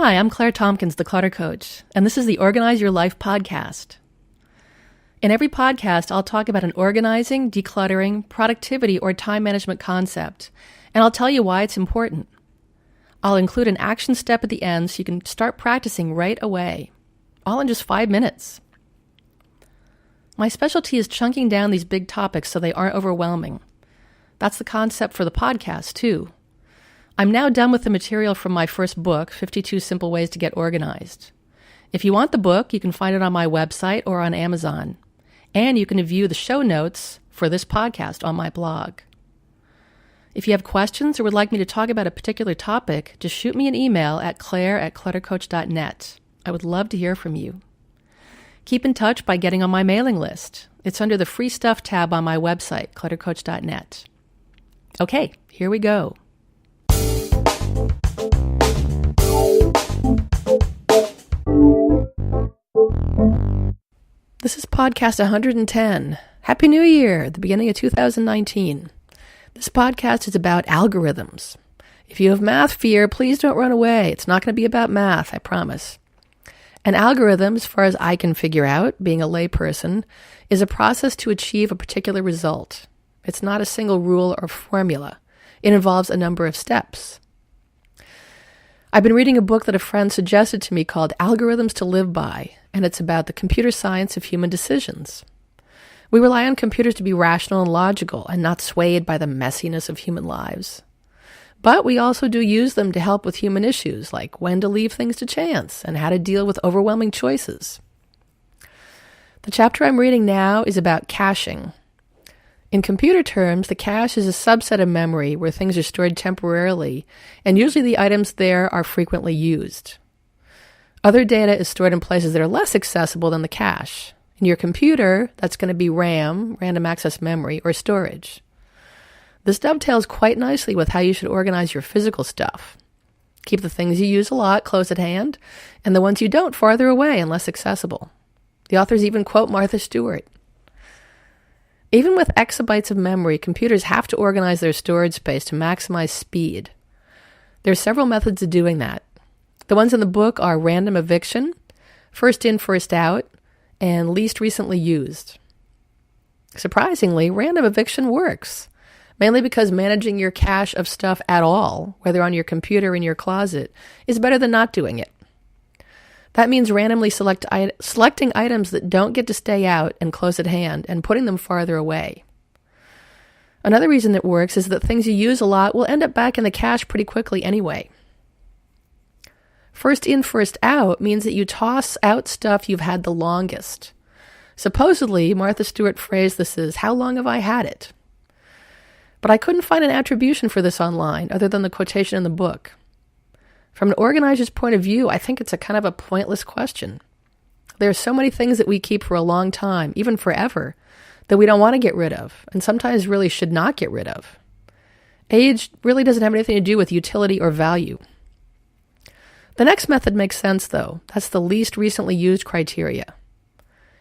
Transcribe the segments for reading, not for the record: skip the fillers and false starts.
Hi, I'm Claire Tompkins, the Clutter Coach, and this is the Organize Your Life podcast. In every podcast, I'll talk about an organizing, decluttering, productivity, or time management concept, and I'll tell you why it's important. I'll include an action step at the end so you can start practicing right away, all in just 5 minutes. My specialty is chunking down these big topics so they aren't overwhelming. That's the concept for the podcast, too. I'm now done with the material from my first book, 52 Simple Ways to Get Organized. If you want the book, you can find it on my website or on Amazon. And you can view the show notes for this podcast on my blog. If you have questions or would like me to talk about a particular topic, just shoot me an email at claire@cluttercoach.net. I would love to hear from you. Keep in touch by getting on my mailing list. It's under the Free Stuff tab on my website, cluttercoach.net. Okay, here we go. This is podcast 110. Happy New Year, the beginning of 2019. This podcast is about algorithms. If you have math fear, please don't run away. It's not going to be about math, I promise. An algorithm, as far as I can figure out, being a layperson, is a process to achieve a particular result. It's not a single rule or formula. It involves a number of steps. I've been reading a book that a friend suggested to me called Algorithms to Live By, and it's about the computer science of human decisions. We rely on computers to be rational and logical and not swayed by the messiness of human lives. But we also do use them to help with human issues, like when to leave things to chance and how to deal with overwhelming choices. The chapter I'm reading now is about caching. In computer terms, the cache is a subset of memory where things are stored temporarily, and usually the items there are frequently used. Other data is stored in places that are less accessible than the cache. In your computer, that's going to be RAM, random access memory, or storage. This dovetails quite nicely with how you should organize your physical stuff. Keep the things you use a lot close at hand, and the ones you don't farther away and less accessible. The authors even quote Martha Stewart. Even with exabytes of memory, computers have to organize their storage space to maximize speed. There are several methods of doing that. The ones in the book are random eviction, first in, first out, and least recently used. Surprisingly, random eviction works, mainly because managing your cache of stuff at all, whether on your computer or in your closet, is better than not doing it. That means randomly selecting items that don't get to stay out and close at hand and putting them farther away. Another reason it works is that things you use a lot will end up back in the cache pretty quickly anyway. First in, first out means that you toss out stuff you've had the longest. Supposedly, Martha Stewart phrased this as, "How long have I had it?" But I couldn't find an attribution for this online other than the quotation in the book. From an organizer's point of view, I think it's a kind of a pointless question. There are so many things that we keep for a long time, even forever, that we don't want to get rid of, and sometimes really should not get rid of. Age really doesn't have anything to do with utility or value. The next method makes sense, though. That's the least recently used criteria.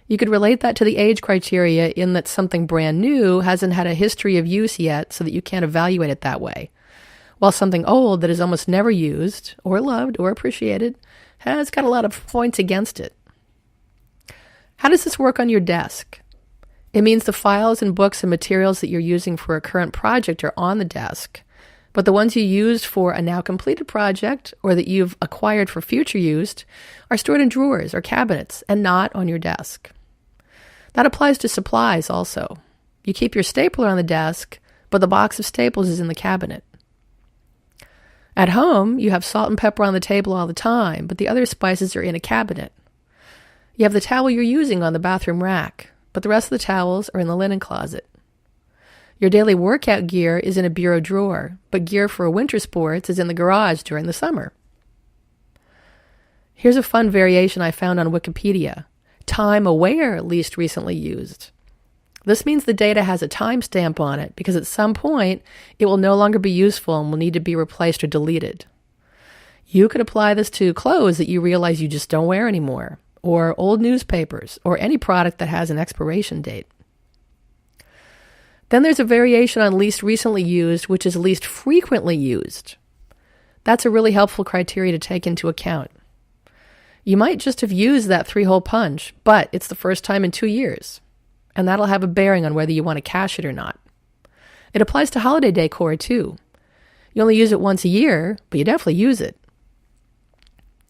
You could relate that to the age criteria in that something brand new hasn't had a history of use yet so that you can't evaluate it that way, while something old that is almost never used or loved or appreciated has got a lot of points against it. How does this work on your desk? It means the files and books and materials that you're using for a current project are on the desk, but the ones you used for a now completed project or that you've acquired for future use are stored in drawers or cabinets and not on your desk. That applies to supplies also. You keep your stapler on the desk, but the box of staples is in the cabinet. At home, you have salt and pepper on the table all the time, but the other spices are in a cabinet. You have the towel you're using on the bathroom rack, but the rest of the towels are in the linen closet. Your daily workout gear is in a bureau drawer, but gear for winter sports is in the garage during the summer. Here's a fun variation I found on Wikipedia. Time-aware least recently used. This means the data has a timestamp on it because at some point it will no longer be useful and will need to be replaced or deleted. You could apply this to clothes that you realize you just don't wear anymore, or old newspapers, or any product that has an expiration date. Then there's a variation on least recently used, which is least frequently used. That's a really helpful criteria to take into account. You might just have used that 3-hole punch, but it's the first time in 2 years, and that'll have a bearing on whether you want to cash it or not. It applies to holiday decor too. You only use it once a year, but you definitely use it.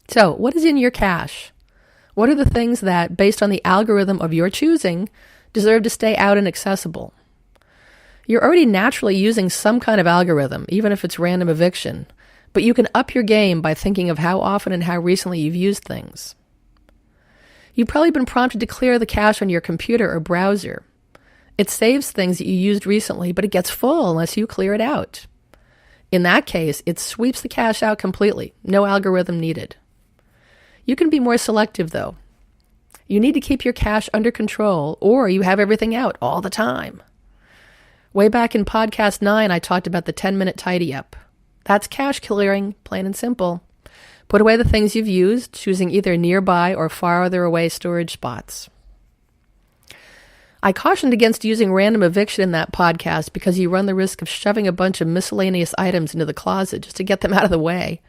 So, what is in your cache? What are the things that, based on the algorithm of your choosing, deserve to stay out and accessible? You're already naturally using some kind of algorithm, even if it's random eviction, but you can up your game by thinking of how often and how recently you've used things. You've probably been prompted to clear the cache on your computer or browser. It saves things that you used recently, but it gets full unless you clear it out. In that case, it sweeps the cache out completely, no algorithm needed. You can be more selective, though. You need to keep your cache under control, or you have everything out all the time. Way back in podcast 9, I talked about the 10-minute tidy up. That's cache clearing, plain and simple. Put away the things you've used, choosing either nearby or farther away storage spots. I cautioned against using random eviction in that podcast because you run the risk of shoving a bunch of miscellaneous items into the closet just to get them out of the way.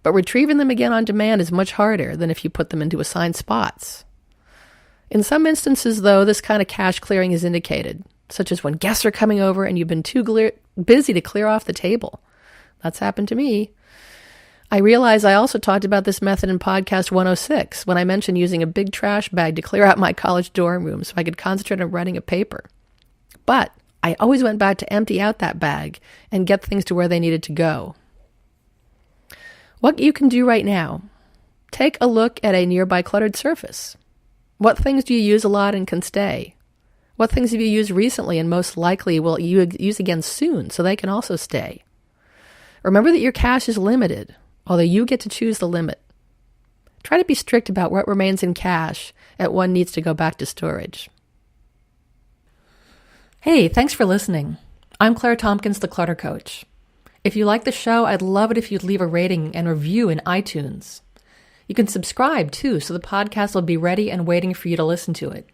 But retrieving them again on demand is much harder than if you put them into assigned spots. In some instances, though, this kind of cache clearing is indicated, such as when guests are coming over and you've been too busy to clear off the table. That's happened to me. I realize I also talked about this method in podcast 106 when I mentioned using a big trash bag to clear out my college dorm room so I could concentrate on writing a paper. But I always went back to empty out that bag and get things to where they needed to go. What you can do right now: take a look at a nearby cluttered surface. What things do you use a lot and can stay? What things have you used recently and most likely will you use again soon so they can also stay? Remember that your cache is limited, although you get to choose the limit. Try to be strict about what remains in cache and what needs to go back to storage. Hey, thanks for listening. I'm Claire Tompkins, the Clutter Coach. If you like the show, I'd love it if you'd leave a rating and review in iTunes. You can subscribe, too, so the podcast will be ready and waiting for you to listen to it.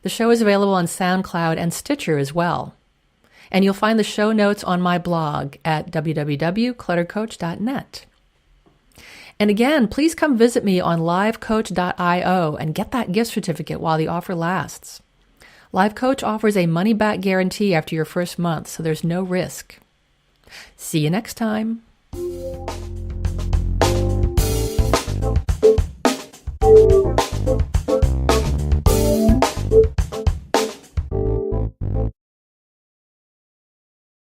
The show is available on SoundCloud and Stitcher as well. And you'll find the show notes on my blog at www.cluttercoach.net. And again, please come visit me on livecoach.io and get that gift certificate while the offer lasts. LiveCoach offers a money-back guarantee after your first month, so there's no risk. See you next time.